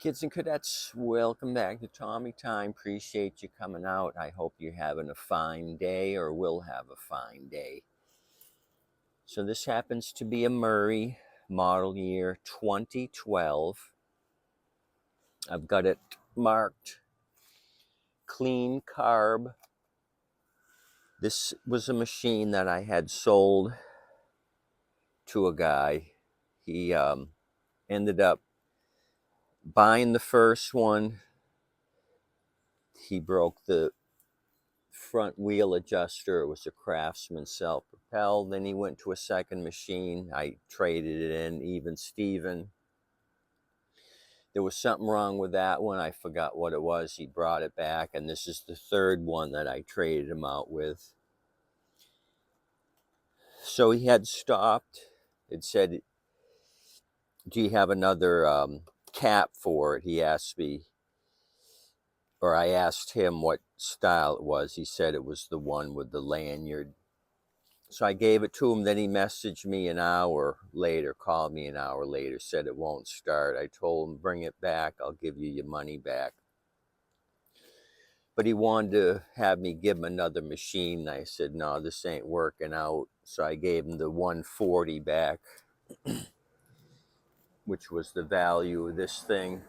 Kids and cadets, welcome back to Tommy Time. Appreciate you coming out. I hope you're having a fine day or will have a fine day. So this happens to be a Murray model year 2012. I've got it marked clean carb. This was a machine that I had sold to a guy. He ended up buying the first one. He broke the front wheel adjuster. It was a Craftsman self-propelled. Then he went to a second machine. I traded it in, even Steven. There was something wrong with that one. I forgot what it was. He brought it back, and this is the third one that I traded him out with. So he had stopped. It said, do you have another cap for it? He asked me, or I asked him what style it was. He said it was the one with the lanyard. So I gave it to him. Then he messaged me an hour later, called me an hour later, said it won't start. I told him, bring it back. I'll give you your money back. But he wanted to have me give him another machine. I said, no, this ain't working out. So I gave him the 140 back, which was the value of this thing.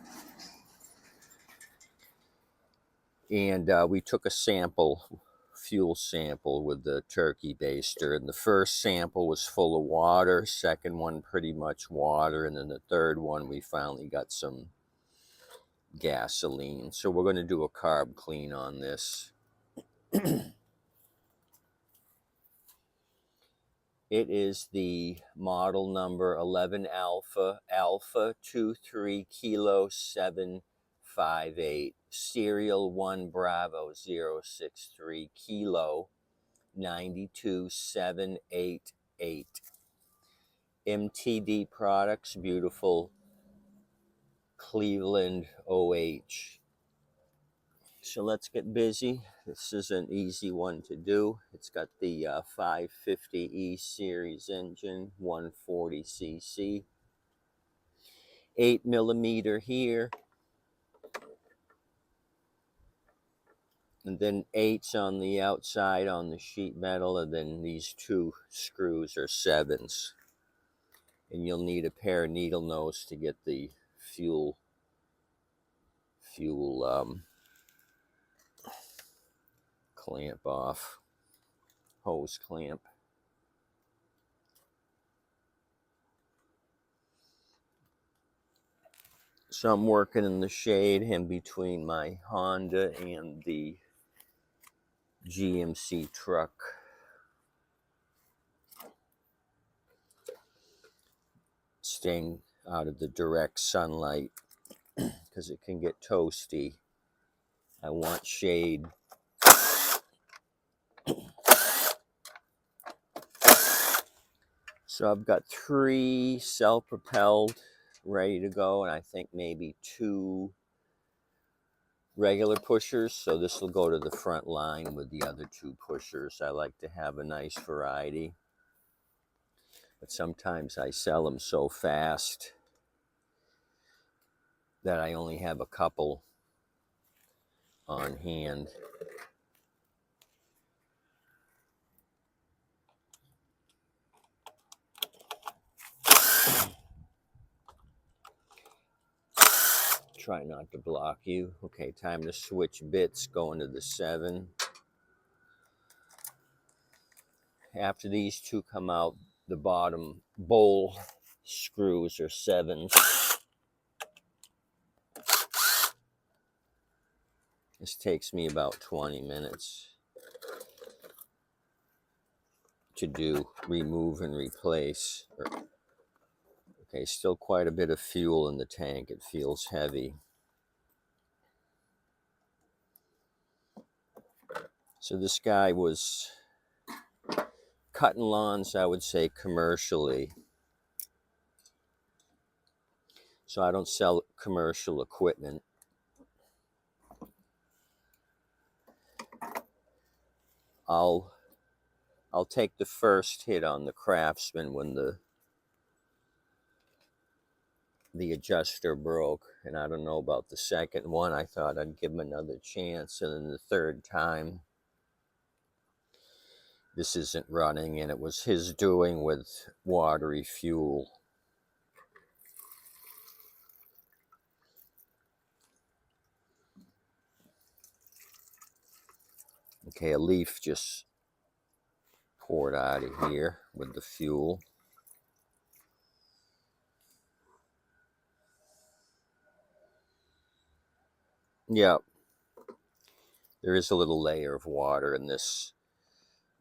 And we took a sample, fuel sample with the turkey baster, and the first sample was full of water, second one pretty much water, and then the third one we finally got some gasoline. So we're going to do a carb clean on this. It is the model number 11 Alpha 23 Kilo 758, serial 1 Bravo 063 Kilo 92788. MTD products, beautiful Cleveland OH. So let's get busy. This is an easy one to do. It's got the 550E series engine, 140cc, 8mm here, and then 8s on the outside on the sheet metal, and then these two screws are 7s. And you'll need a pair of needle nose to get the fuel clamp off, hose clamp. So I'm working in the shade in between my Honda and the GMC truck. Staying out of the direct sunlight because it can get toasty. I want shade. So I've got 3 self-propelled ready to go, and I think maybe 2 regular pushers. So this will go to the front line with the other 2 pushers. I like to have a nice variety, but sometimes I sell them so fast that I only have a couple on hand. Try not to block you. Okay, time to switch bits, going to the 7. After these 2 come out, the bottom bowl screws are 7s. This takes me about 20 minutes to do, remove and replace. Okay, still quite a bit of fuel in the tank. It feels heavy. So this guy was cutting lawns, I would say, commercially. So I don't sell commercial equipment. I'll take the first hit on the Craftsman when the the adjuster broke, and I don't know about the second one. I thought I'd give him another chance, and then the third time, this isn't running, and it was his doing with watery fuel. Okay, a leaf just poured out of here with the fuel. Yep, there is a little layer of water in this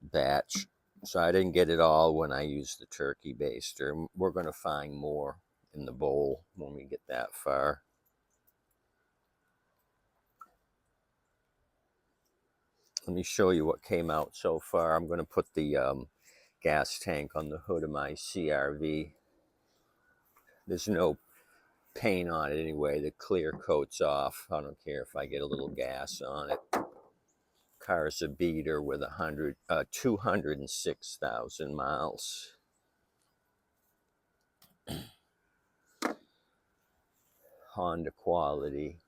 batch, so I didn't get it all when I used the turkey baster. We're going to find more in the bowl when we get that far. Let me show you what came out so far. I'm going to put the gas tank on the hood of my CRV. There's no paint on it anyway. The clear coat's off. I don't care if I get a little gas on it. Car's a beater with 206,000 miles. Honda quality.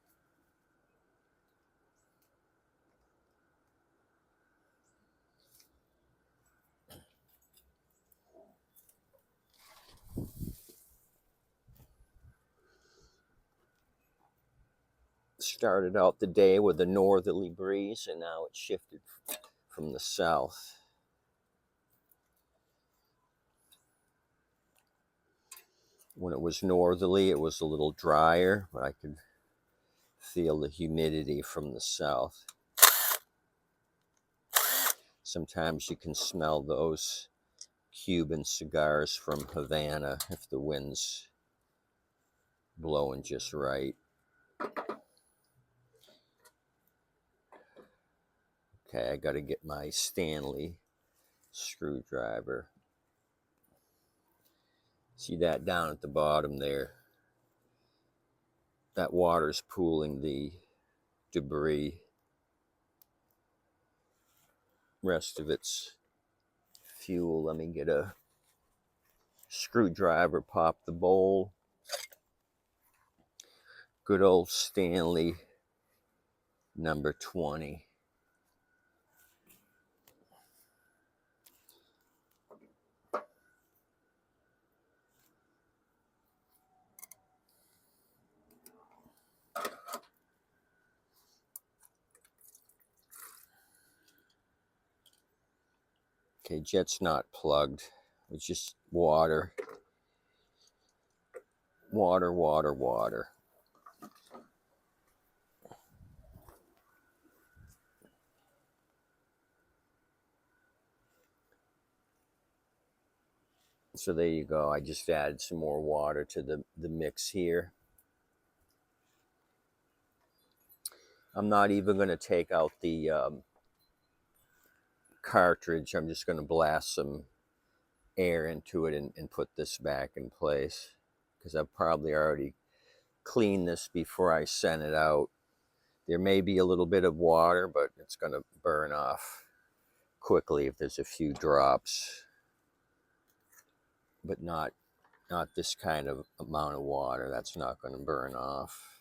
Started out the day with a northerly breeze, and now it's shifted from the south. When it was northerly, it was a little drier, but I could feel the humidity from the south. Sometimes you can smell those Cuban cigars from Havana if the wind's blowing just right. Okay, I got to get my Stanley screwdriver. See that down at the bottom there? That water's pooling the debris. Rest of it's fuel. Let me get a screwdriver, pop the bowl. Good old Stanley number 20. Okay, jet's not plugged. It's just water. Water, water, water. So there you go. I just added some more water to the mix here. I'm not even going to take out the cartridge. I'm just going to blast some air into it and put this back in place, because I've probably already cleaned this before I sent it out. There may be a little bit of water, but it's going to burn off quickly if there's a few drops, but not this kind of amount of water. That's not going to burn off.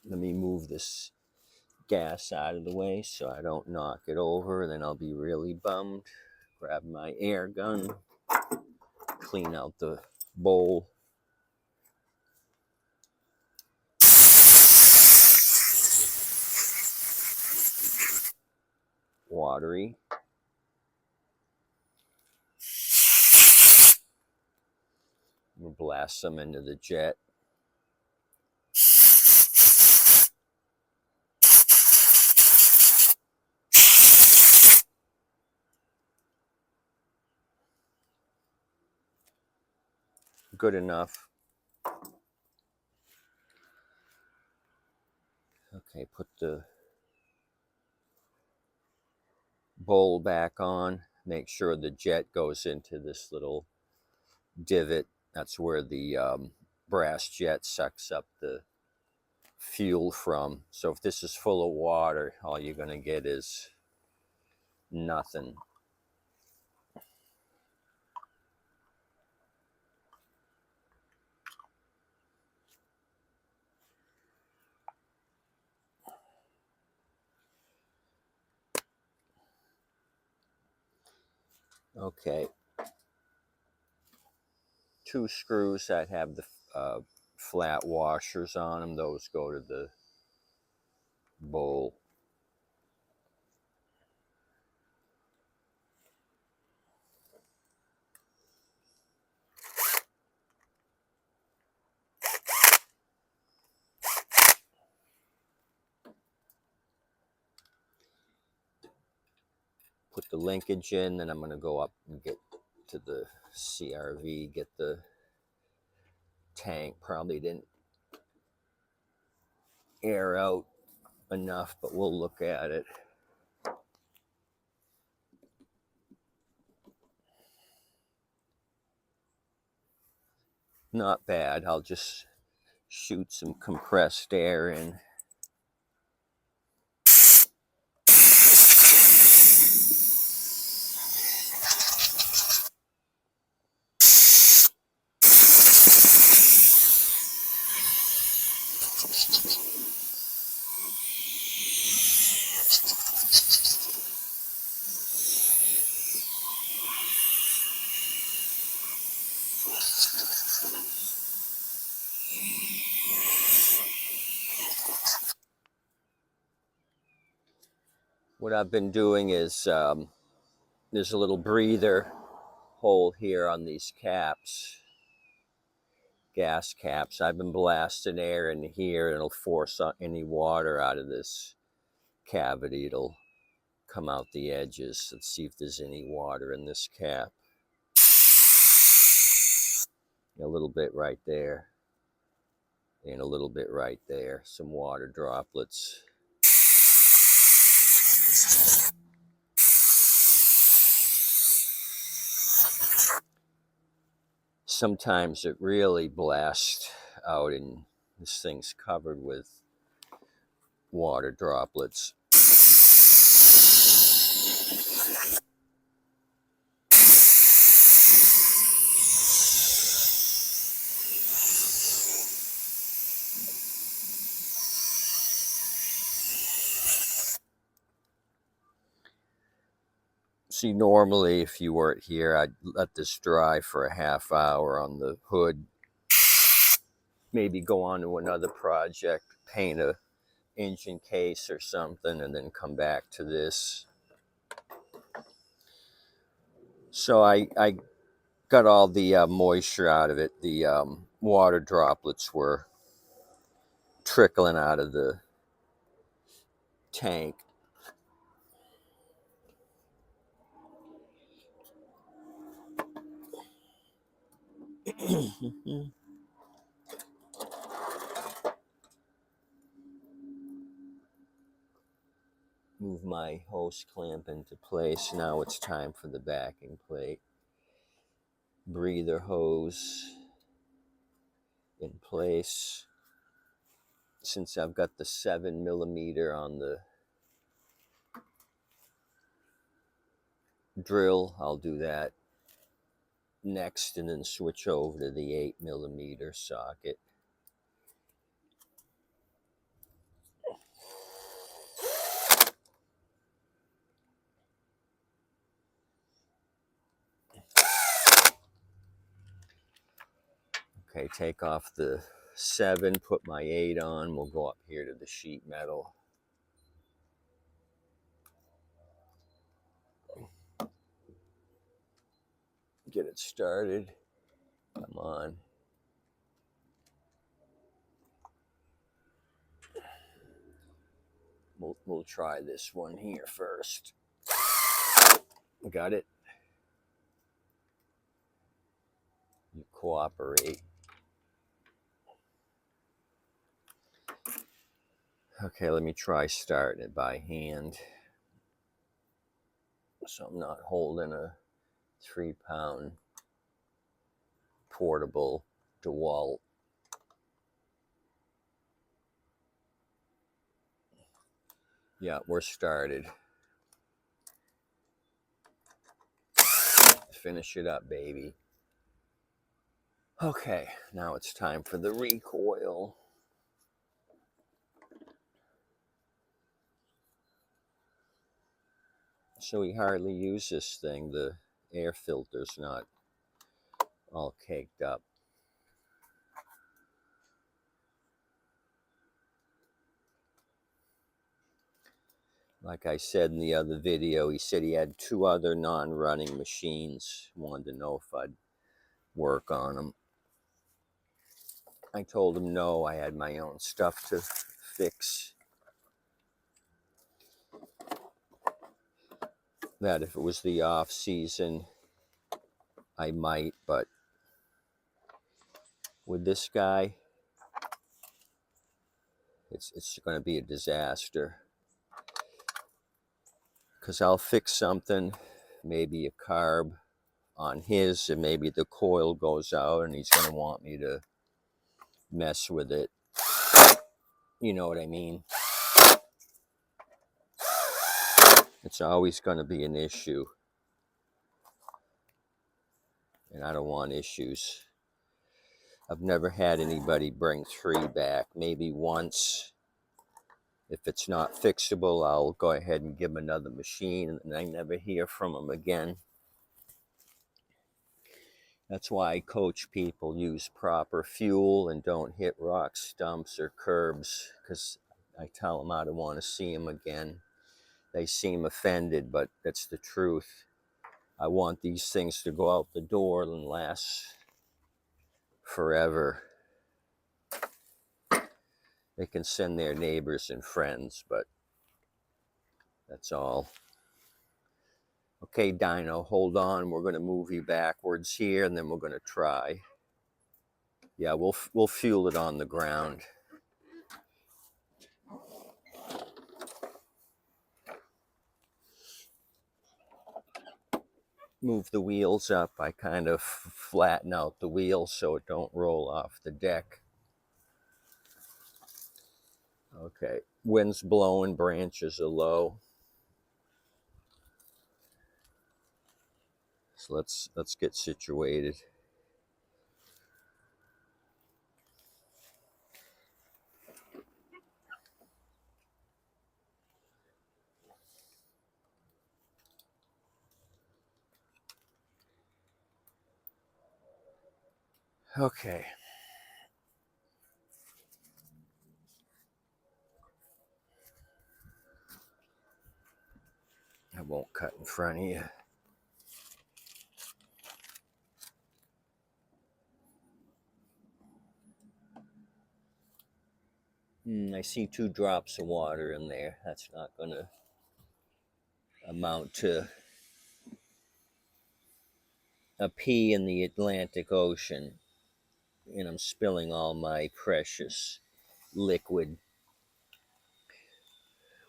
Let me move this gas out of the way so I don't knock it over, then I'll be really bummed. Grab my air gun, clean out the bowl. Watery. We'll blast some into the jet. Good enough. Okay, put the bowl back on. Make sure the jet goes into this little divot. That's where the brass jet sucks up the fuel from. So if this is full of water, all you're going to get is nothing. Okay. 2 screws that have the flat washers on them. Those go to the bowl. Put the linkage in, then I'm going to go up and get to the CRV, get the tank. Probably didn't air out enough, but we'll look at it. Not bad. I'll just shoot some compressed air in. What I've been doing is there's a little breather hole here on these caps, gas caps. I've been blasting air in here, and it'll force any water out of this cavity. It'll come out the edges. Let's see if there's any water in this cap. A little bit right there, and a little bit right there. Some water droplets. Sometimes it really blasts out, and this thing's covered with water droplets. See, normally if you weren't here, I'd let this dry for a half hour on the hood. Maybe go on to another project, paint a engine case or something, and then come back to this. So I got all the moisture out of it. The water droplets were trickling out of the tank. Move my hose clamp into place. Now it's time for the backing plate. Breather hose in place. Since I've got the 7mm on the drill, I'll do that next and then switch over to the 8mm socket. Okay, take off the 7, put my 8 on. We'll go up here to the sheet metal. Get it started. Come on. We'll try this one here first. Got it? You cooperate. Okay, let me try starting it by hand. So I'm not holding a 3-pound portable DeWalt Yeah, we're started. Finish it up, baby. Okay, now it's time for the recoil. So we hardly use this thing. The air filter's not all caked up. Like I said in the other video, he said he had 2 other non-running machines. Wanted to know if I'd work on them. I told him no, I had my own stuff to fix. That if it was the off season, I might, but with this guy, it's going to be a disaster. Because I'll fix something, maybe a carb on his, and maybe the coil goes out, and he's going to want me to mess with it. You know what I mean? It's always going to be an issue. And I don't want issues. I've never had anybody bring 3 back. Maybe once. If it's not fixable, I'll go ahead and give them another machine, and I never hear from them again. That's why I coach people, use proper fuel and don't hit rocks, stumps, or curbs, because I tell them I don't want to see them again. They seem offended, but that's the truth. I want these things to go out the door and last forever. They can send their neighbors and friends, but that's all. Okay, Dino, hold on. We're going to move you backwards here, and then we're going to try. Yeah, we'll fuel it on the ground. Move the wheels up. I kind of flatten out the wheels so it don't roll off the deck. Okay, wind's blowing, branches are low. So let's get situated. Okay. I won't cut in front of you. I see 2 drops of water in there. That's not going to amount to a pea in the Atlantic Ocean. And I'm spilling all my precious liquid.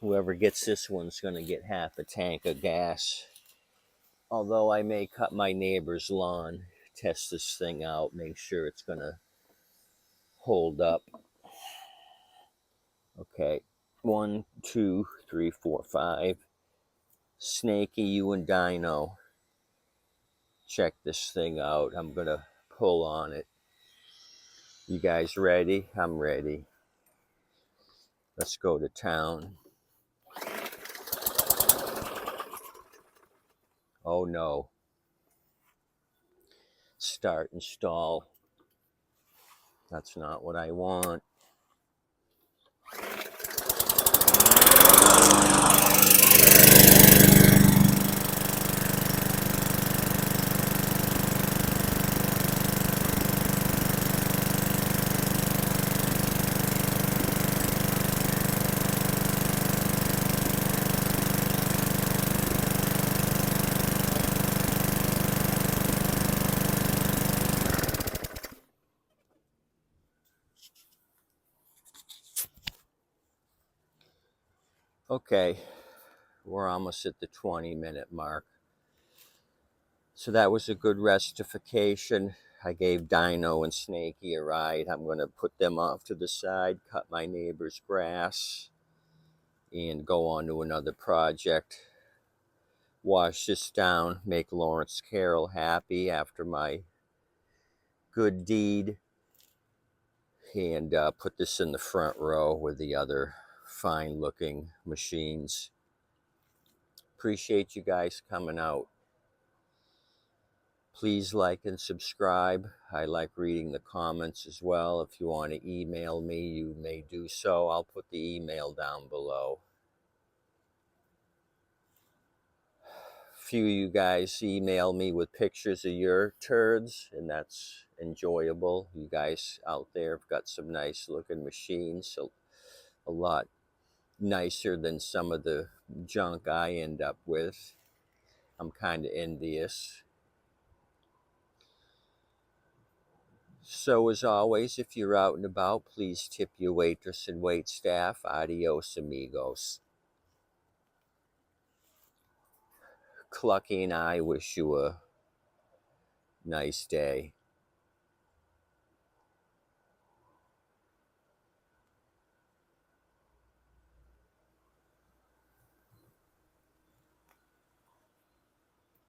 Whoever gets this one's going to get half a tank of gas. Although I may cut my neighbor's lawn, test this thing out, make sure it's going to hold up. Okay, 1, 2, 3, 4, 5. Snaky, you and Dino, check this thing out. I'm going to pull on it. You guys ready? I'm ready. Let's go to town. Oh no. Start and stall. That's not what I want. Okay, we're almost at the 20-minute mark. So that was a good restification. I gave Dino and Snaky a ride. I'm going to put them off to the side, cut my neighbor's grass. and go on to another project. Wash this down, make Lawrence Carroll happy after my good deed, and put this in the front row with the other fine looking machines. Appreciate you guys coming out. Please like and subscribe. I like reading the comments as well. If you want to email me, you may do so. I'll put the email down below. Few of you guys email me with pictures of your turds, and that's enjoyable. You guys out there have got some nice looking machines, so a lot nicer than some of the junk I end up with. I'm kind of envious. So as always, if you're out and about, please tip your waitress and wait staff. Adios, amigos. Clucky and I wish you a nice day.